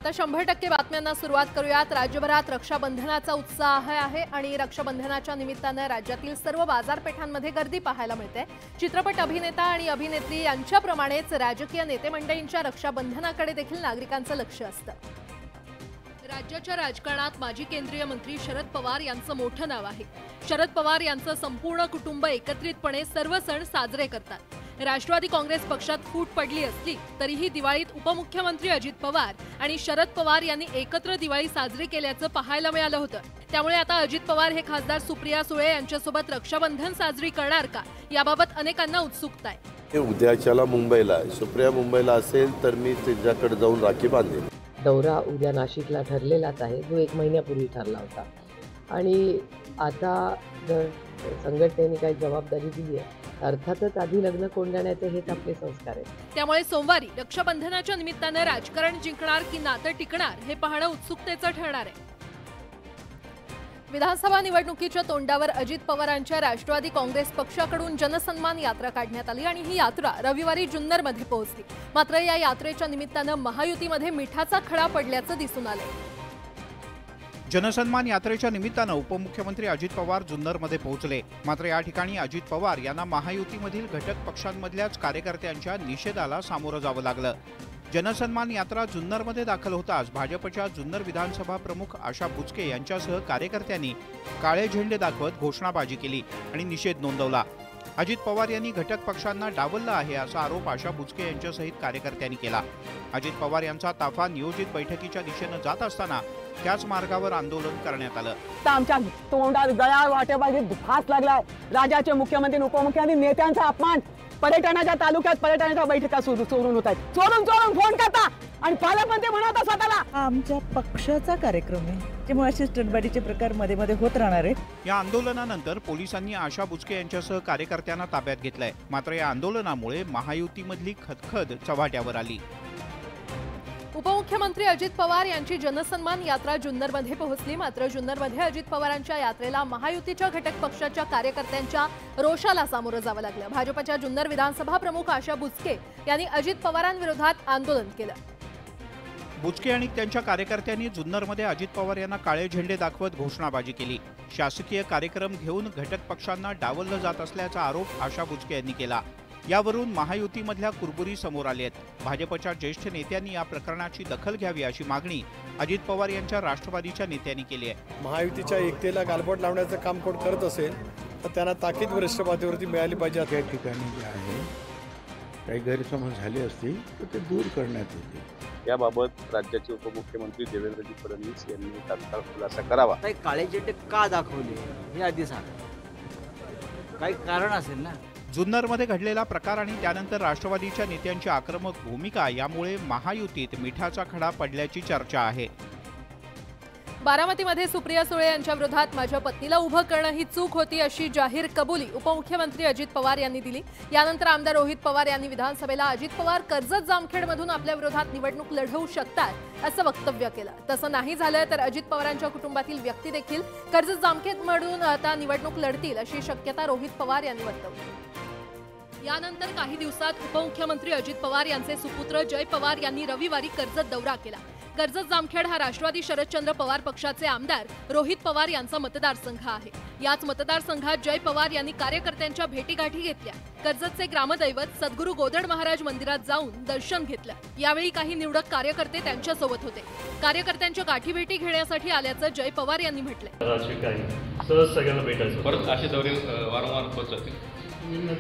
आता 100% बातम्यांना सुरुवात करूयात। राज्यभरात रक्षाबंधनाचा उत्साह आहे आणि रक्षाबंधनाच्या निमित्ताने राज्यातील सर्व बाजारपेठांमध्ये गर्दी पाहायला मिळते। चित्रपट अभिनेता आणि अभिनेत्री यांच्याप्रमाणेच राजकीय नेते मंडळींच्या रक्षाबंधनाकडे देखील नागरिकांचं लक्ष असतं। राज्याच्या राजकारणात माजी केंद्रीय मंत्री शरद पवार यांचं मोठं नाव आहे। शरद पवार यांचं संपूर्ण कुटुंब एकत्रितपणे सर्व सण साजरे करतात। राष्ट्रवादी काँग्रेस पक्षात फूट पडली असली तरीही दिवाळीत उपमुख्यमंत्री अजित पवार आणि शरद पवार यांनी एकत्र दिवाळी साजरी केल्याचं पाहायला मिळालं होतं। त्यामुळे आता अजित पवार हे खासदार सुप्रिया सुळे यांच्यासोबत रक्षाबंधन साजरी करणार का, याबाबत अनेकांना उत्सुकता आहे। उद्याच्याला मुंबईला, सुप्रिया मुंबईला असेल तर मी तिच्याकडे जाऊन राखी बांधेन। दौरा उद्या नाशिकला ठरलेलाच आहे, जो 1 महिन्यापूर्वी ठरला होता आणि आता जर संघटनेने काही जबाबदारी दिली आहे, अर्थातच आधी लग्न कोंडाण्याचे हेच आपले संस्कार आहेत। त्यामुळे सोमवारी रक्षाबंधनाच्या निमित्तानं राजकारण जिंकणार की नातं टिकणार हे पाहणं उत्सुकतेचं ठरणार आहे। विधानसभा निवडणुकीच्या तोंडावर अजित पवारांच्या राष्ट्रवादी काँग्रेस पक्षाकडून जनसन्मान यात्रा काढण्यात आली आणि ही यात्रा रविवारी जुन्नरमध्ये पोहोचली। मात्र या यात्रेच्या निमित्तानं महायुतीमध्ये मिठाचा खडा पडल्याचं दिसून आलंय। जनसन्मान यात्रेच्या निमित्तानं उपमुख्यमंत्री अजित पवार जुन्नरमध्ये पोहोचले। मात्र या ठिकाणी अजित पवार यांना महायुतीमधील घटक पक्षांमधल्याच कार्यकर्त्यांच्या निषेधाला सामोरं जावं लागलं। जनसन्मान यात्रा जुन्नरमध्ये दाखल होताच भाजपच्या जुन्नर विधानसभा प्रमुख आशा बुचके यांच्यासह कार्यकर्त्यांनी काळे झेंडे दाखवत घोषणाबाजी केली आणि निषेध नोंदवला। अजित पवार यांनी घटक पक्षांना डावललं आहे असा आरोप आशा बुचके यांच्यासहित कार्यकर्त्यांनी केला। अजित पवार यांचा ताफा नियोजित बैठकीच्या दिशेनं जात असताना त्याच मार्गावर आंदोलन करण्यात आलं। आमच्या तोंडात गळा वाटेबाजी फास लागलाय। राज्याचे मुख्यमंत्री उपमुख्यमंत्री नेत्यांचा अपमान, पर्यटनाच्या तालुक्यात पर्यटनाच्या बैठका चोरून होत आहेत। चोरून फोन करता आणि पालकमंत्री म्हणत स्वतःला आमच्या पक्षाचा कार्यक्रम आहे, त्यामुळे असे स्टंटबाजीचे प्रकार मध्ये मध्ये होत राहणार आहेत। या आंदोलनानंतर पोलिसांनी आशा बुचके यांच्यासह कार्यकर्त्यांना ताब्यात घेतलंय। मात्र या आंदोलनामुळे महायुतीमधली खदखद चव्हाट्यावर आली। उपमुख्यमंत्री अजित पवार यांची जनसन्मान यात्रा जुन्नरमध्ये पोहोचली। मात्र जुन्नरमध्ये अजित पवारांच्या यात्रेला महायुतीच्या घटक पक्षाच्या कार्यकर्त्यांच्या रोषाला सामोरं जावं लागलं। भाजपच्या जुन्नर विधानसभा प्रमुख आशा बुचके यांनी अजित पवारांविरोधात आंदोलन केलं। बुचके आणि त्यांच्या कार्यकर्त्यांनी जुन्नरमध्ये अजित पवार यांना काळे झेंडे दाखवत घोषणाबाजी केली। शासकीय कार्यक्रम घेऊन घटक पक्षांना डावललं जात असल्याचा आरोप आशा बुचके यांनी केला। यावरून महायुतीमधल्या कुरबुरी समोर आली आहेत। भाजपच्या ज्येष्ठ नेत्यांनी या प्रकरणाची दखल घ्यावी अशी मागणी अजित पवार यांच्या राष्ट्रवादीच्या नेत्यांनी केली आहे। महायुतीच्या एकतेला गालबोट लावण्याचं काम कोण करत असेल तर त्यांना ताकीद वरिष्ठ पातळीवरती मिळाली पाहिजे। त्या ठिकाणी जे आहे काही गैरसमज झाले असतील तर ते दूर करण्यात येतील। याबाबत राज्याचे उपमुख्यमंत्री देवेंद्रजी फडणवीस यांनी तात्काळ खुलासा करावा। काही काळे झेंडे का दाखवले हे आधी सांगा, काही कारण असेल ना। जुन्नरमध्ये घडलेला प्रकार आणि त्यानंतर राष्ट्रवादीच्या नेत्यांची आक्रमक भूमिका यामुळे महायुतीत मिठाचा खडा पडल्याची चर्चा आहे। बारामतीमध्ये सुप्रिया सुळे यांच्या विरोधात माझ्या पत्नीला उभं करणं ही चूक होती अशी जाहीर कबुली उपमुख्यमंत्री अजित पवार यांनी दिली। यानंतर आमदार रोहित पवार यांनी विधानसभेला अजित पवार कर्जत जामखेडमधून आपल्या विरोधात निवडणूक लढवू शकतात असं वक्तव्य केलं। तसं नाही झालं तर अजित पवारांच्या कुटुंबातील व्यक्ती देखील कर्जत जामखेडमधून आता निवडणूक लढतील अशी शक्यता रोहित पवार यांनी वर्तवली। यानंतर काही दिवसात उपमुख्यमंत्री अजित पवार यांचे सुपुत्र जय पवार यांनी रविवारी कर्जत दौरा केला। कर्जत जामखेड हा राष्ट्रवादी शरदचंद्र पवार पक्षाचे आमदार रोहित पवार यांचा मतदारसंघ आहे। याच मतदारसंघात जय पवार यांनी कार्यकर्त्यांच्या भेटीगाठी घेतल्या। कर्जतचे ग्रामदैवत सद्गुरू गोदड महाराज मंदिरात जाऊन दर्शन घेतलं। यावेळी काही निवडक कार्यकर्ते त्यांच्यासोबत होते। कार्यकर्त्यांच्या गाठीभेटी घेण्यासाठी आल्याचं जय पवार यांनी म्हटलंय। सहज सगळ्यांना भेटायचं, परत असे दौरे वारंवार होत जातील।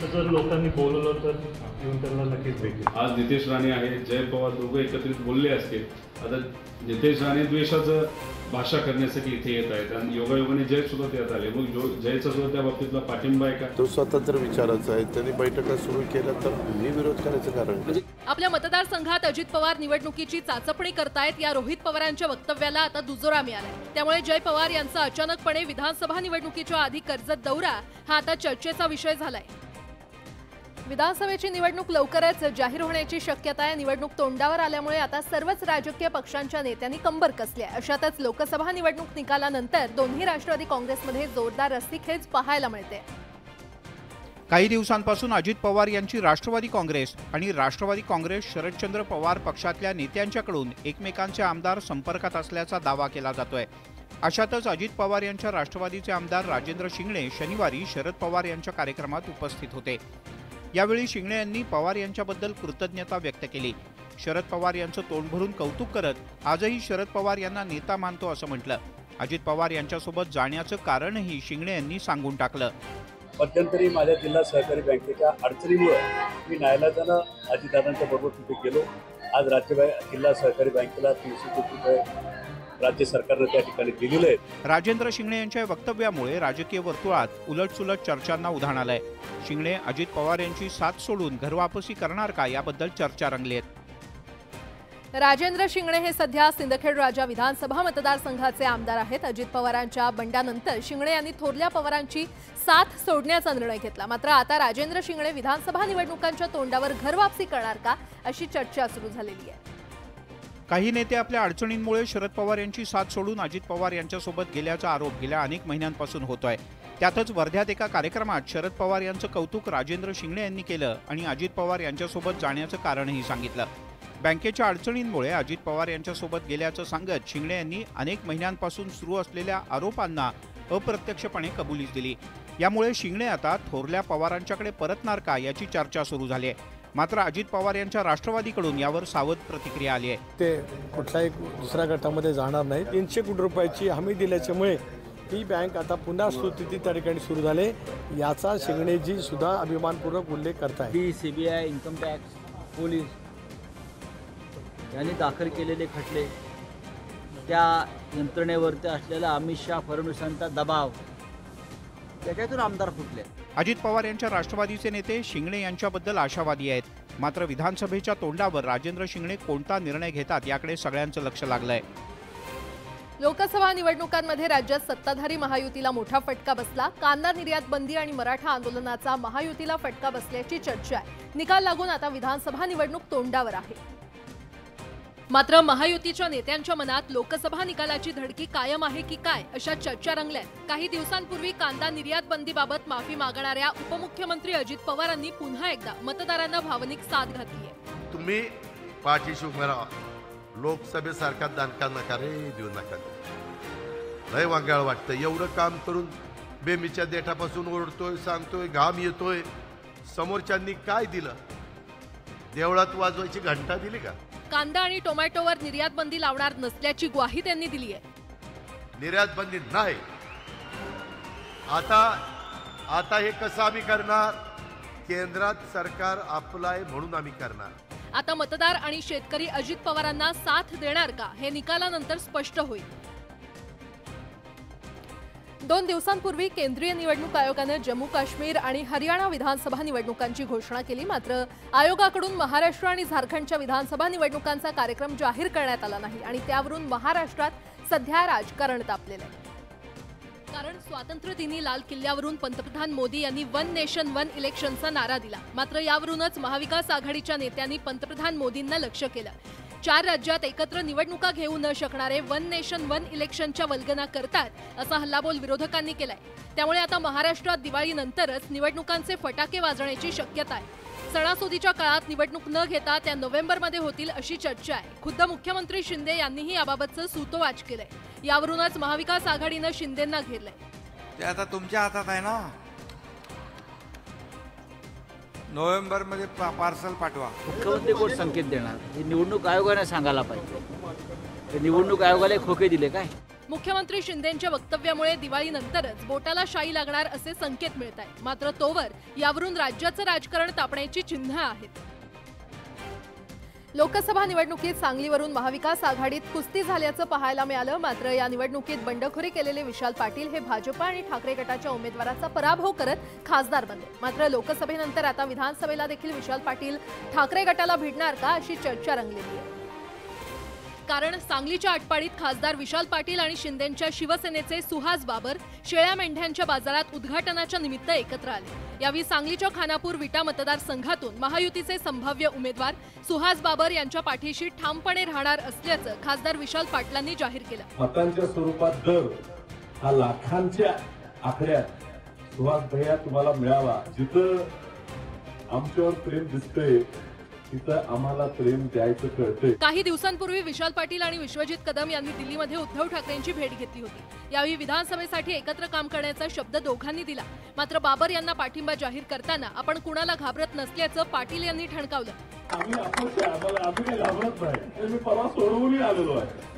जर लोकांनी बोलवलं तर येऊन त्यांना नक्कीच भेटेल। आज नितेश राणे आहे, जय पवार दोघं एकत्रित बोलले असतील। आता नितेश राणे द्वेषाचं भाषा करण्यासाठी इथे येत आहेत आणि योगायोगाने जय सुद्धा त्यात आले। मग जयचा सुद्धा त्या बाबतीतला पाठिंबा आहे का? तो स्वतंत्र विचाराचा आहे। त्यांनी बैठका सुरू केल्या तर मी विरोध करायचं कारण आपल्या मतदारसंघात अजित पवार निवडणुकीची चाचपणी करतायत या रोहित पवारांच्या वक्तव्याला आता दुजोरा मिळालाय। त्यामुळे जय पवार यांचा अचानकपणे विधानसभा निवडणुकीच्या आधी कर्जत दौरा हा आता चर्चेचा विषय झालाय। विधानसभेची निवडणूक लवकरच जाहीर होण्याची शक्यता आहे। निवडणूक तोंडावर आल्यामुळे आता सर्वच राजकीय पक्षांच्या नेत्यांनी कंबर कसली आहे। अशातच लोकसभा निवडणूक निकालानंतर दोन्ही राष्ट्रवादी काँग्रेसमध्ये जोरदार रस्सीखेच पाहायला मिळते। काही दिवसांपासून अजित पवार यांची राष्ट्रवादी काँग्रेस आणि राष्ट्रवादी काँग्रेस शरदचंद्र पवार पक्षातल्या नेत्यांच्याकडून एकमेकांचे आमदार संपर्कात असल्याचा दावा केला जातोय। अशातच अजित पवार यांच्या राष्ट्रवादीचे आमदार राजेंद्र शिंगणे शनिवारी शरद पवार यांच्या कार्यक्रमात उपस्थित होते। यावेळी शिंगणे यांनी पवार यांच्याबद्दल कृतज्ञता व्यक्त केली। शरद पवार यांचं तोंड भरून कौतुक करत आजही शरद पवार यांना नेता मानतो असं म्हटलं। अजित पवार यांच्यासोबत जाण्याचं कारणही शिंगणे यांनी सांगून टाकलं। मध्यंतरी माझ्या जिल्हा सहकारी बँकेच्या अडचणीमुळे मी न्यायालयानं अजितदादांच्या बरोबर तिथे गेलो। आज जिल्हा सहकारी बँकेला 300 कोटी रुपये राज्य सरकारने त्या ठिकाणी दिलेले आहेत। राजेंद्र शिंगणे यांच्या वक्तव्यामुळे राजकीय वर्तुळात उलटसुलट चर्चांना उधाण आलंय। शिंगणे अजित पवार यांची साथ सोडून घरवापसी करणार का याबद्दल चर्चा रंगली आहे। राजेंद्र शिंगणे हे सध्या सिंदखेड राजा विधानसभा मतदारसंघाचे आमदार आहेत। अजित पवारांच्या बंडानंतर शिंगणे यांनी थोरल्या पवारांची साथ सोडण्याचा निर्णय घेतला। मात्र आता राजेंद्र शिंगणे विधानसभा निवडणुकांच्या तोंडावर घरवापसी करणार का अशी चर्चा सुरू झालेली आहे। काही नेते आपल्या अडचणींमुळे शरद पवार यांची साथ सोडून अजित पवार यांच्यासोबत गेल्याचा आरोप गेल्या अनेक महिन्यांपासून होतोय। त्यातच वर्ध्यात एका कार्यक्रमात शरद पवार यांचं कौतुक राजेंद्र शिंगणे यांनी केलं आणि अजित पवार यांच्यासोबत जाण्याचं कारणही सांगितलं। बँकेच्या अडचणींमुळे अजित पवार यांच्यासोबत गेल्याचं सांगत शिंगणे यांनी अनेक महिन्यांपासून सुरू असलेल्या आरोपांना अप्रत्यक्षपणे कबुलीच दिली। यामुळे शिंगणे आता थोरल्या पवारांच्याकडे परतणार का याची चर्चा सुरू झाली आहे। मात्र अजित पवार यांच्या राष्ट्रवादीकडून यावर सावध प्रतिक्रिया आली आहे। ते कुठल्याही दुसऱ्या गटामध्ये जाणार नाही। 300 कोटी रुपयाची हमी दिल्याच्यामुळे ही बँक आता पुन्हा सुस्थितीत त्या ठिकाणी सुरू झाले याचा शिंगणेजी सुद्धा अभिमानपूर्वक उल्लेख करताय। CBI, इन्कम टॅक्स, पोलीस यांनी दाखल केलेले खटले, त्या यंत्रणेवरती असलेला अमित शाह फडणवीसांचा दबाव, त्याच्यातून आमदार फुटले। अजित पवार यांच्या राष्ट्रवादीचे नेते शिंगणे यांच्याबद्दल आशावादी आहेत। मात्र विधानसभेच्या तोंडावर राजेंद्र शिंगणे कोणता निर्णय घेतात याकडे सगळ्यांचं लक्ष लागलंय। लोकसभा निवडणुकांमध्ये राज्यात सत्ताधारी महायुतीला मोठा फटका बसला। कांदा निर्यात बंदी आणि मराठा आंदोलनाचा महायुतीला फटका बसल्याची चर्चा आहे। निकाल लागून आता विधानसभा निवडणूक तोंडावर आहे। मात्र महायुतीच्या नेत्यांच्या मनात लोकसभा निकालाची धडकी कायम आहे की काय अशा चर्चा रंगल्यात। काही दिवसांपूर्वी कांदा निर्यात बंदीबाबत माफी मागणाऱ्या उपमुख्यमंत्री अजित पवारांनी पुन्हा एकदा मतदारांना भावनिक साथ घातली आहे। तुम्ही पाठीशी उभे राहा, लोकसभेसारखा दणका नका रे देऊ नका। लय वांगाळ वाटतं एवढं काम करून बेमीच्या देठापासून ओरडतोय, सांगतोय, घाम येतोय। समोरच्यांनी काय दिलं? देवळात वाजवायची घंटा दिली का? कांदा आणि टोमॅटोवर निर्यात बंदी लावणार नसल्याची ग्वाही त्यांनी दिली आहे। निर्यात बंदी नाही। आता हे कसं आम्ही करणार? केंद्रात सरकार आपलं आहे म्हणून आम्ही करणार। आता मतदार आणि शेतकरी अजित पवारांना साथ देणार का हे निकालानंतर स्पष्ट होईल। 2 दिवसांपूर्वी केंद्रीय निवडणूक आयोगाने जम्मू काश्मीर आणि हरियाणा विधानसभा निवडणुकांची घोषणा केली। मात्र आयोगाकडून महाराष्ट्र आणि झारखंडच्या विधानसभा निवडणुकांचा कार्यक्रम जाहीर करण्यात आला नाही आणि त्यावरून महाराष्ट्रात सध्या राजकारण तापलेलं आहे। कारण स्वातंत्र्यदिनी लाल किल्ल्यावरून पंतप्रधान मोदी यांनी वन नेशन वन इलेक्शनचा नारा दिला। मात्र यावरूनच महाविकास आघाडीच्या नेत्यांनी पंतप्रधान मोदींना लक्ष्य केलं। 4 राज्यात एकत्र निवडणुका घेऊ न शकणारे वन नेशन वन इलेक्शनच्या वल्गना करतात असा हल्लाबोल विरोधकांनी केलाय। त्यामुळे आता महाराष्ट्रात दिवाळीनंतरच निवडणुकांचे फटाके वाजण्याची शक्यता आहे। सणासुदीच्या काळात निवडणूक न घेता त्या नोव्हेंबरमध्ये होतील अशी चर्चा आहे। खुद्द मुख्यमंत्री शिंदे यांनीही याबाबतचं सूतोवाच केलंय। यावरूनच महाविकास आघाडीनं शिंदेंना घेरलंय। ते आता तुमच्या हातात आहे ना, नोव्हेंबर मध्ये पार्सल पाठवा। मुख्यमंत्री कोण संकेत देणार हे निवडणूक आयोगाने सांगायला पाहिजे। ते निवडणूक आयोगाला खोके दिले काय? मुख्यमंत्री शिंदेंच्या वक्तव्यामुळे दिवाळीनंतरच बोटाला शाई लागणार असे संकेत मिळत आहेत। मात्र तोवर यावरून राज्याचं राजकारण तापण्याची चिन्ह आहेत। लोकसभा निवडणुकीत सांगलीवरून महाविकास आघाडीत कुस्ती झाल्याचं पाहायला मिळालं। मात्र या निवडणुकीत बंडखोरी केलेले विशाल पाटील हे भाजप आणि ठाकरे गटाच्या उमेदवाराचा पराभव करत खासदार बनले। मात्र लोकसभेनंतर आता विधानसभेला देखील विशाल पाटील ठाकरे गटाला भिडणार का अशी चर्चा रंगलेली आहे। कारण सांगलीच्या आटपाडीत खासदार विशाल पाटील आणि शिंदेंच्या शिवसेनेचे सुहास बाबर शेळ्या मेंढ्यांच्या बाजारात उद्घाटनाच्या निमित्त एकत्र आले। यावेळी सांगलीच्या खानापूर विटा मतदारसंघातून महायुतीचे संभाव्य उमेदवार सुहास बाबर यांच्या पाठीशी ठामपणे राहणार असल्याचं खासदार विशाल पाटलांनी जाहीर केलं। मतांच्या स्वरूपात दर हा लाखांच्या आकड्यात सुहास भैया तुम्हाला मिळावा. जिथं आमच्यावर प्रेम दिसतंय तिथं आम्हाला प्रेम द्यायचं कळतंय. काही दिवसांपूर्वी विशाल पाटील आणि विश्वजित कदम यांनी दिल्लीमध्ये उद्धव ठाकरेंची भेट घेतली होती. यावेळी विधानसभेसाठी एकत्र काम करण्याचा शब्द दोघांनी दिला. मात्र बाबर यांना पाठिंबा जाहीर करताना आपण कुणाला घाबरत नसल्याचं पाटील यांनी ठणकावलं. आम्ही काही घाबरत नाही. मी परवा सोडवून आलेलो आहे.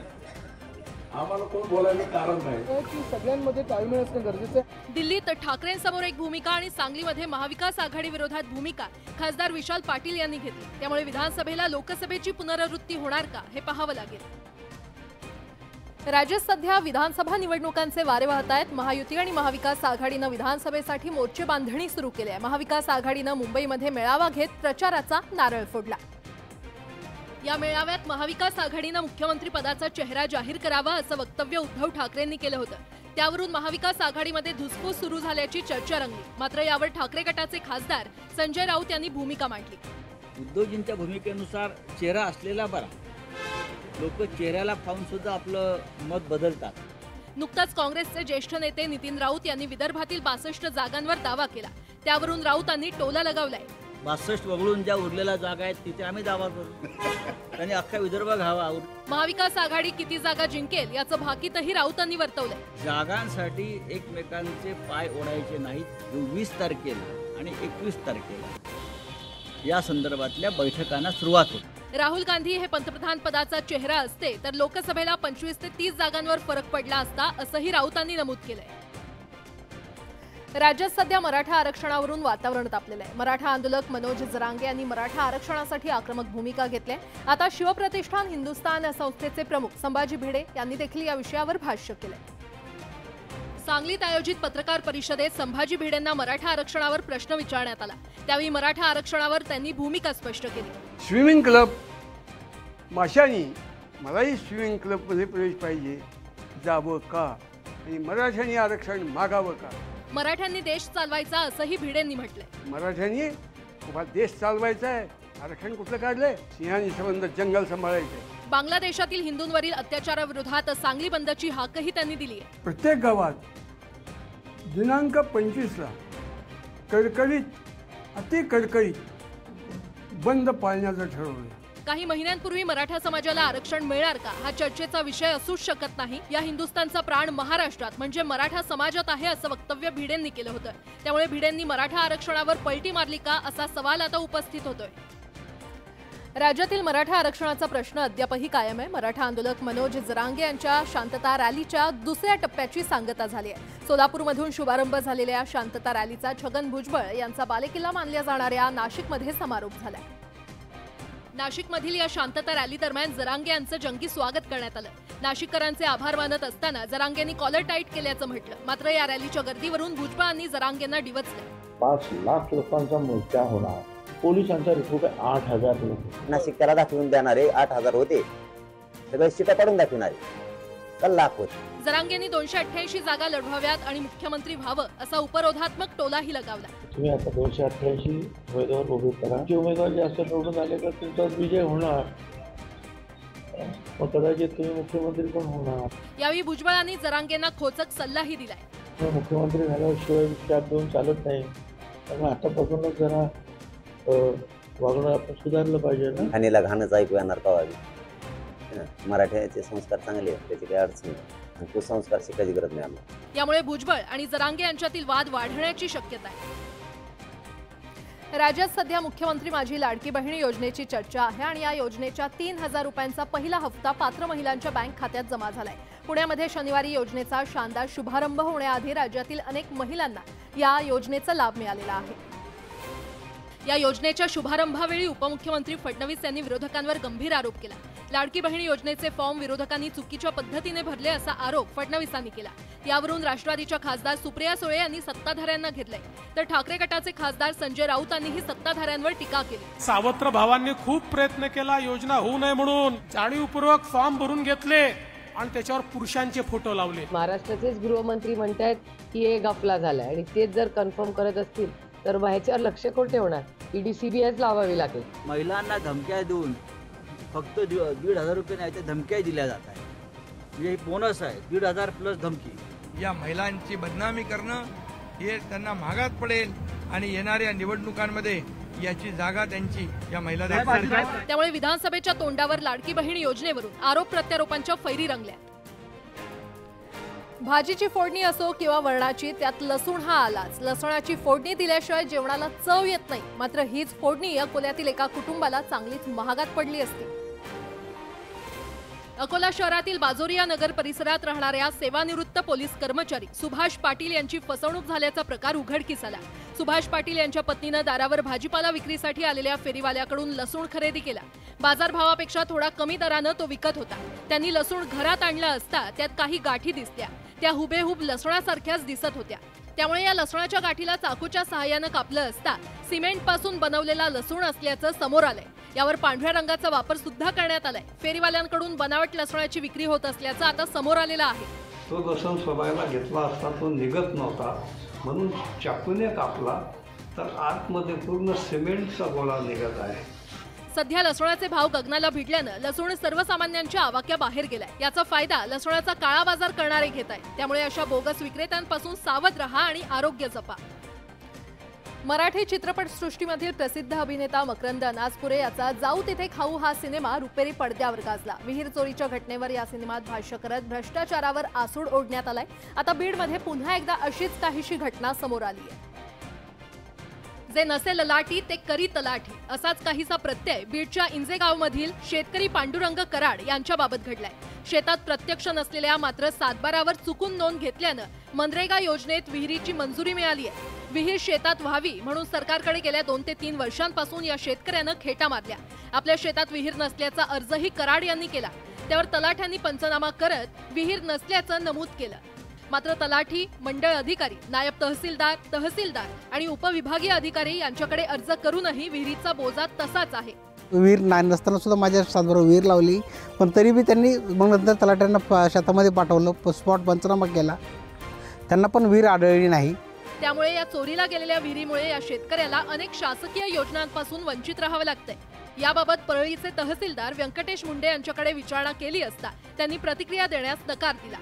आम्हाला कोण बोलायला कारण नाही की सगळ्यांमध्ये ताळमेळ असणं गरजेचं आहे. दिल्लीत ठाकरेंसमोर एक भूमिका आणि सांगलीमध्ये महाविकास आघाडी विरोधात भूमिका खासदार विशाल पाटील यांनी घेतली. त्यामुळे विधानसभेला लोकसभेची पुनरावृत्ती होणार का हे पाहावं लागेल. राज्यात सध्या विधानसभा निवडणुकांचे वारे वाहत आहेत. महायुती आणि महाविकास आघाडीनं विधानसभेसाठी मोर्चे बांधणी सुरू केली आहे. महाविकास आघाडीनं मुंबईमध्ये मेळावा घेत प्रचाराचा नारळ फोडला. या मेळाव्यात महाविकास आघाडीनं मुख्यमंत्री पदाचा चेहरा जाहीर करावा असं वक्तव्य उद्धव ठाकरेंनी केलं होतं. त्यावरून महाविकास आघाडीमध्ये धुसफूस सुरू झाल्याची चर्चा रंगली. मात्र यावर ठाकरे गटाचे खासदार संजय राऊत यांनी भूमिका मांडली. उद्धवजींच्या भूमिकेनुसार चेहरा असलेला बरा. लोक चेहऱ्याला पाहून सुद्धा आपलं मत बदलतात. नुकताच काँग्रेसचे ज्येष्ठ नेते नितीन राऊत यांनी विदर्भातील 62 जागांवर दावा केला. त्यावरून राऊतांनी टोला लगावलाय. 62 वगळून ज्या उरलेल्या जागा आहेत तिथे आम्ही दावा करू. त्यांनी अख्खा विदर्भ घ्यावा. महाविकास आघाडी किती जागा जिंकेल याचं भाकीतही राऊतांनी वर्तवलंय. जागांसाठी एकमेकांचे पाय ओढायचे नाहीत. 20 तारखेला आणि 21 तारखेला या संदर्भातल्या बैठकांना सुरुवात होती. राहुल गांधी हे पंतप्रधान पदाचा चेहरा असते तर लोकसभेला 25 ते 30 जागांवर फरक पडला असता असंही राऊतांनी नमूद केलंय. राज्यात सध्या मराठा आरक्षणावरून वातावरण तापलेलं आहे. मराठा आंदोलक मनोज जरांगे यांनी मराठा आरक्षणासाठी आक्रमक भूमिका घेतली. आता शिवप्रतिष्ठान हिंदुस्थान संस्थेचे प्रमुख संभाजी भिडे यांनी देखील या विषयावर भाष्य केलंय. सांगलीत आयोजित पत्रकार परिषदेत संभाजी भिडेंना मराठा आरक्षणावर प्रश्न विचारण्यात आला. त्यावेळी मराठा आरक्षणावर त्यांनी भूमिका स्पष्ट केली. स्विमिंग क्लब माशानी मलाही स्विमिंग क्लबमध्ये प्रवेश पाहिजे जावं का आणि मराठ्यांनी आरक्षण मागावं का? मराठ्यांनी देश चालवायचा असंही भिडेंनी म्हटलंय. मराठ्यांनी देश चालवायचा आहे. आरक्षण कुठलं काढलंय? सिंहानी संबंध जंगल सांभाळायचंय. बांगलादेशातील हिंदूंवरील अत्याचाराविरोधात सांगली बंदची हाकही त्यांनी दिली आहे. प्रत्येक गावात दिनांक 25ला कडकडीत अति कडकडीत बंद पाळण्याचं ठरवलं. काही महिन्यांपूर्वी मराठा समाजाला आरक्षण मिळणार का हा चर्चेचा विषय असूच शकत नाही. या हिंदुस्थानचा प्राण महाराष्ट्रात म्हणजे मराठा समाजात आहे असं वक्तव्य भिडेंनी केलं होतं. त्यामुळे भिडेंनी मराठा आरक्षणावर पलटी मारली का असा सवाल आता उपस्थित होतोय. राज्यातील मराठा आरक्षणाचा प्रश्न अद्यापही कायम आहे. मराठा आंदोलक मनोज जरांगे यांच्या शांतता रॅलीच्या दुसऱ्या टप्प्याची सांगता झाली आहे. सोलापूरमधून शुभारंभ झालेल्या शांतता रॅलीचा छगन भुजबळ यांचा बालेकिल्ला मानल्या जाणाऱ्या नाशिकमध्ये समारोप झाला. नाशिकमधील या शांतता रॅली दरम्यान जरांगे यांचं जंगी स्वागत करण्यात आलं. नाशिककरांचे आभार मानत असताना जरांगेंनी कॉलर टाईट केल्याचं म्हटलं. मात्र या रॅलीच्या गर्दीवरून भुजबळांनी जरांगेंना डिवचलं. 5 लाख लोकांचा मोर्चा होणार. पोलिसांचा रिपोर्ट 8,000 लोक. नाशिकला दाखवून देणारे 8,000 होते. सगळे शिटा काढून दाखवणारे तर लाख होते. जरांगेंनी 288 जागा लढवाव्यात आणि मुख्यमंत्री व्हावं असा उपरोधात्मक टोलाही लगावला. तुम्ही आता 288 उमेदवार उभे करा. जे उमेदवार जास्त निवडून आले तर तुमचा विजय होणार. मग कदाचित तुम्ही मुख्यमंत्री पण होणार. यावेळी भुजबळांनी जरांगेंना खोचक सल्लाही दिलाय. मुख्यमंत्री झाल्याशिवाय विचार देऊन चालत नाही. त्यामुळे आतापासूनच जरा वागणं आपण सुधारलं पाहिजे ना. घाणीला घाणच ऐकू येणार का? मराठ्याचे संस्कार चांगले आहेत, त्याची काही अडचण नाही. कुसंस्कार शिकायची गरज नाही आम्हाला. यामुळे भुजबळ आणि जरांगे यांच्यातील वाद वाढण्याची शक्यता आहे. राज्यात सध्या मुख्यमंत्री माझी लाडकी बहीण योजनेची चर्चा आहे आणि या योजनेच्या 3,000 रुपयांचा पहिला हप्ता पात्र महिलांच्या बँक खात्यात जमा झालाय. पुण्यामध्ये शनिवारी योजनेचा शानदार शुभारंभ होण्याआधी राज्यातील अनेक महिलांना या योजनेचा लाभ मिळालेला आहे. या योजनेच्या शुभारंभावेळी उपमुख्यमंत्री फडणवीस यांनी विरोधकांवर गंभीर आरोप केला. लाडकी बहीण योजनेचे फॉर्म विरोधकांनी चुकीच्या पद्धतीने भरले असा आरोप फडणवीसांनी केला. यावरून राष्ट्रवादीच्या खासदार सुप्रिया सुळे यांनी सत्ताधाऱ्यांना घेतलंय तर ठाकरे गटाचे खासदार संजय राऊतांनीही सत्ताधाऱ्यांवर टीका केली. सावत्र भावांनी खूप प्रयत्न केला योजना होऊ नये म्हणून. जाणीवपूर्वक फॉर्म भरून घेतले आणि त्याच्यावर पुरुषांचे फोटो लावले. महाराष्ट्राचेच गृहमंत्री म्हणतात की हे गफला झालाय आणि तेच जर कन्फर्म करत असतील तर ह्याच्यावर लक्ष कोण ठेवणार? ईडी सीबीआयच लावावी लागेल. महिलांना धमक्या देऊन फक्त 1,500 रुपये न्यायच्या धमक्या दिल्या जात आहेत. म्हणजे बोनस आहे 1,500 प्लस धमकी. या महिलांची बदनामी करणं हे त्यांना महागात पडेल आणि येणाऱ्या निवडणुकांमध्ये याची जागा त्यांची या महिला त्यामुळे विधानसभेच्या तोंडावर लाडकी बहीण योजनेवरून आरोप प्रत्यारोपांच्या फैरी रंगल्या। भाजीची फोडणी असो किंवा वरणाची, त्यात लसूण हा आलाच। लसणाची फोडणी दिल्याशिवाय जेवणाला चव येत नाही। मात्र हीच फोडणी अकोल्यातील एका कुटुंबाला चांगलीच महागात पडली असती। अकोला शहरातील बाजोरिया नगर परिसरात राहणाऱ्या सेवानिवृत्त पोलीस कर्मचारी सुभाष पाटील यांची फसवणूक झाल्याचा प्रकार उघडकीस आला। सुभाष पाटील यांच्या पत्नीने दारावर भाजीपाला विक्रीसाठी आलेल्या फेरीवाल्याकडून लसूण खरेदी केला। बाजारभावापेक्षा थोडा कमी दराने तो विकत होता। त्यांनी लसूण घरात आणला असता त्यात काही गाठी दिसल्या, त्या हुबेहूब लसणासारख्याच दिसत होत्या। त्यामुळे या लसणाच्या गाठीला चाकूच्या सहाय्याने कापलं असता सिमेंट पासून बनवलेला लसूण असल्याचं समोर आलंय। यावर पांढऱ्या रंगाचा वापर सुद्धा करण्यात आलाय। फेरीवाल्यांकडून बनावट लसणाची विक्री होत असल्याचं आता समोर आलेलं आहे। तो लसूण सोलायला घेतला असता तो निघत नव्हता, म्हणून चाकूने कापला तर आतमध्ये पूर्ण सिमेंटचा गोळा निघत आहे। सध्या लसणाचे भाव गगनाला भिडल्यानं लसूण सर्वसामान्यांच्या आवाक्या बाहेर गेलाय। याचा फायदा लसणाचा काळा बाजार करणारे घेत आहेत। त्यामुळे अशा बोगस विक्रेत्यांपासून सावध रहा आणि आरोग्य जपा। मराठी चित्रपटसृष्टीमधील प्रसिद्ध अभिनेता मकरंद अनासपुरे याचा जाऊ तिथे खाऊ हा सिनेमा रुपेरी पडद्यावर गाजला। विहीर चोरीच्या घटनेवर या सिनेमात भाष्य करत भ्रष्टाचारावर आसूड ओढण्यात आलाय। आता बीडमध्ये पुन्हा एकदा अशीच काहीशी घटना समोर आली आहे। जे नसे ललाटी ते करी तलाठी असाच काहीसा प्रत्यय बीडच्या इंजेगावमधील शेतकरी पांडुरंग कराड यांच्याबाबत घडलाय। शेतात प्रत्यक्ष नसलेल्या मात्र सातबारावर चुकून नोंद घेतल्यानं मनरेगा योजनेत विहिरीची मंजुरी मिळाली आहे। विहीर शेतात व्हावी म्हणून सरकारकडे गेल्या 2 ते 3 वर्षांपासून या शेतकऱ्यानं खेटा मारल्या। आपल्या शेतात विहीर नसल्याचा अर्जही कराड यांनी केला। त्यावर तलाठ्यांनी पंचनामा करत विहीर नसल्याचं नमूद केलं। मात्र तलाठी, मंडळ अधिकारी, नायब तहसीलदार आणि उपविभागीय अधिकारी यांच्याकडे अर्ज करूनही विहिरीचा बोजा तसाच आहे। विहीर नसताना सुद्धा माझ्या सातबारा विहीर लावली, पण तरी बी त्यांनी मग नंतर तलाट्यांना शेतामध्ये पाठवलं, स्पॉट पंचनामा केला, त्यांना पण विहीर आढळली नाही। त्यामुळे या चोरीला गेलेल्या विहिरीमुळे या शेतकऱ्याला अनेक शासकीय योजनांपासून वंचित राहावं लागतंय। याबाबत परळीचे तहसीलदार व्यंकटेश मुंडे यांच्याकडे विचारणा केली असता त्यांनी प्रतिक्रिया देण्यास नकार दिला।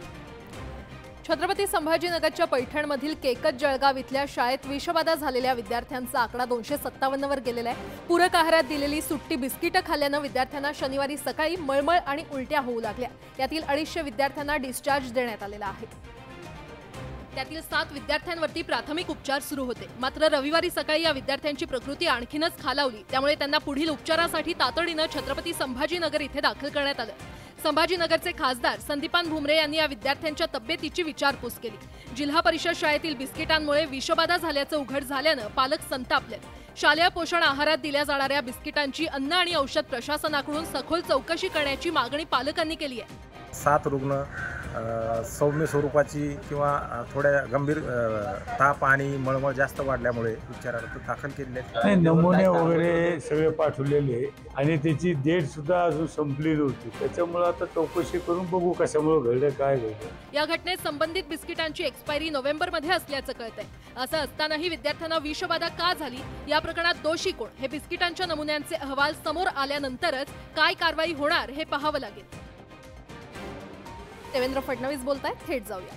छत्रपती संभाजीनगरच्या पैठणमधील केकत जळगाव इथल्या शाळेत विषबाधा झालेल्या विद्यार्थ्यांचा आकडा 257 वर गेलेला आहे। पूरक आहारात दिलेली सुट्टी बिस्किटं खाल्ल्यानं विद्यार्थ्यांना शनिवारी सकाळी मळमळ आणि उलट्या होऊ लागल्या। यातील 250 विद्यार्थ्यांना डिस्चार्ज देण्यात आलेला आहे। त्यातील 7 विद्यार्थ्यांवरती प्राथमिक उपचार सुरू होते। मात्र रविवारी सकाळी या विद्यार्थ्यांची प्रकृती आणखीनच खालावली। त्यामुळे त्यांना पुढील उपचारासाठी तातडीनं छत्रपती संभाजीनगर इथे दाखल करण्यात आलं। संभाजीनगरचे खासदार संदीपान भुमरे यांनी या विद्यार्थ्यांच्या तब्येतीची विचारपूस केली। जिल्हा परिषद शाळेतील बिस्किटांमुळे विषबाधा झाल्याचं उघड झाल्यानं पालक संतापले। शालेय पोषण आहारात दिल्या जाणाऱ्या बिस्किटांची अन्न आणि औषध प्रशासनाकडून सखोल चौकशी करण्याची मागणी पालकांनी केली आहे। 7 रुग्ण सौम्य स्वरूपाची किंवा थोड्या गंभीर ताप आणि मळमळ जास्त वाढल्यामुळे उपचारार्थ दाखल केलेले आहेत। नमुने वगैरे सगळे पाठवलेले आणि त्याची डेट सुद्धा अजून संपलेली होती, त्याच्यामुळे आता चौकशी करून बघू कशामुळे घडलं काय घडलं। या घटनेत संबंधित बिस्किटांची एक्सपायरी नोव्हेंबरमध्ये असल्याचं कळतंय। असं असतानाही विद्यार्थ्यांना विषबाधा का झाली, या प्रकरणात दोषी कोण हे बिस्किटांच्या नमुन्यांचे अहवाल समोर आल्यानंतरच काय कारवाई होणार हे पाहावं लागेल। देवेंद्र फडणवीस बोलतायत, थेट जाऊया।